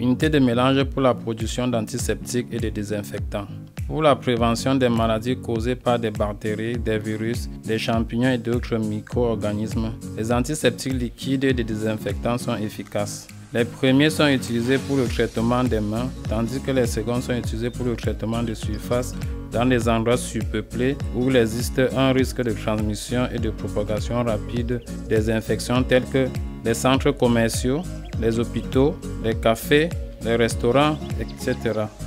Unité de mélange pour la production d'antiseptiques et de désinfectants. Pour la prévention des maladies causées par des bactéries, des virus, des champignons et d'autres micro-organismes, les antiseptiques liquides et des désinfectants sont efficaces. Les premiers sont utilisés pour le traitement des mains, tandis que les seconds sont utilisés pour le traitement de surface dans les endroits surpeuplés où il existe un risque de transmission et de propagation rapide des infections telles que les centres commerciaux, les hôpitaux, les cafés, les restaurants, etc.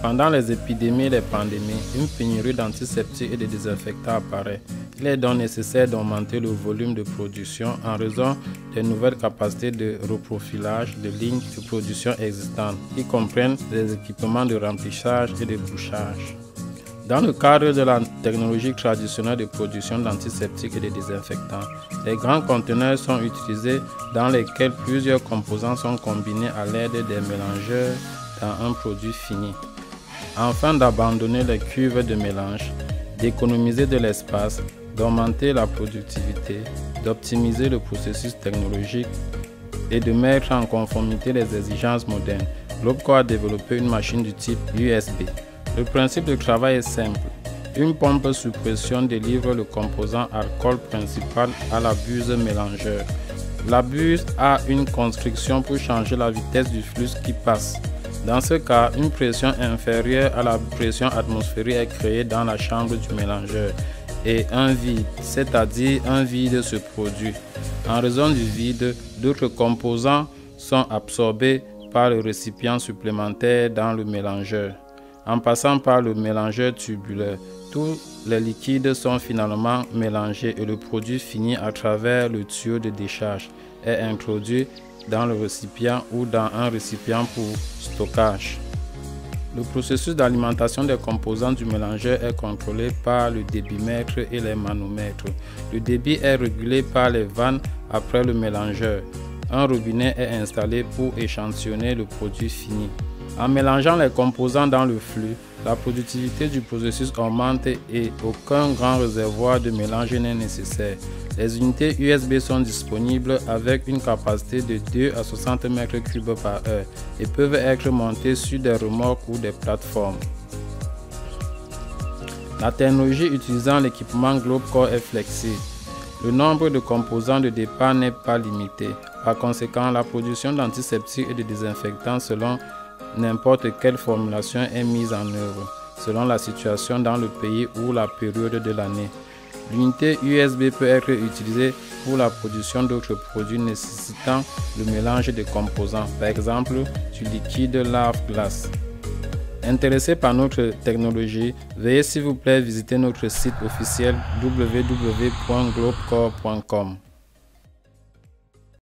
Pendant les épidémies et les pandémies, une pénurie d'antiseptiques et de désinfectants apparaît. Il est donc nécessaire d'augmenter le volume de production en raison des nouvelles capacités de reprofilage de lignes de production existantes, qui comprennent des équipements de remplissage et de bouchage. Dans le cadre de la technologie traditionnelle de production d'antiseptiques et de désinfectants, les grands conteneurs sont utilisés dans lesquels plusieurs composants sont combinés à l'aide des mélangeurs dans un produit fini. Afin d'abandonner les cuves de mélange, d'économiser de l'espace, d'augmenter la productivité, d'optimiser le processus technologique et de mettre en conformité les exigences modernes, Globecor a développé une machine du type USB. Le principe de travail est simple. Une pompe sous pression délivre le composant alcool principal à la buse mélangeur. La buse a une constriction pour changer la vitesse du flux qui passe. Dans ce cas, une pression inférieure à la pression atmosphérique est créée dans la chambre du mélangeur et un vide, c'est-à-dire un vide, se produit. En raison du vide, d'autres composants sont absorbés par le récipient supplémentaire dans le mélangeur. En passant par le mélangeur tubulaire, tous les liquides sont finalement mélangés et le produit fini à travers le tuyau de décharge est introduit dans le récipient ou dans un récipient pour stockage. Le processus d'alimentation des composants du mélangeur est contrôlé par le débitmètre et les manomètres. Le débit est régulé par les vannes après le mélangeur. Un robinet est installé pour échantillonner le produit fini. En mélangeant les composants dans le flux, la productivité du processus augmente et aucun grand réservoir de mélange n'est nécessaire. Les unités USB sont disponibles avec une capacité de 2 à 60 m3 par heure et peuvent être montées sur des remorques ou des plateformes. La technologie utilisant l'équipement Globecor est flexible. Le nombre de composants de départ n'est pas limité. Par conséquent, la production d'antiseptiques et de désinfectants selon n'importe quelle formulation est mise en œuvre, selon la situation dans le pays ou la période de l'année. L'unité USB peut être utilisée pour la production d'autres produits nécessitant le mélange de composants, par exemple du liquide lave-glace. Intéressé par notre technologie, veuillez s'il vous plaît visiter notre site officiel www.globecor.com.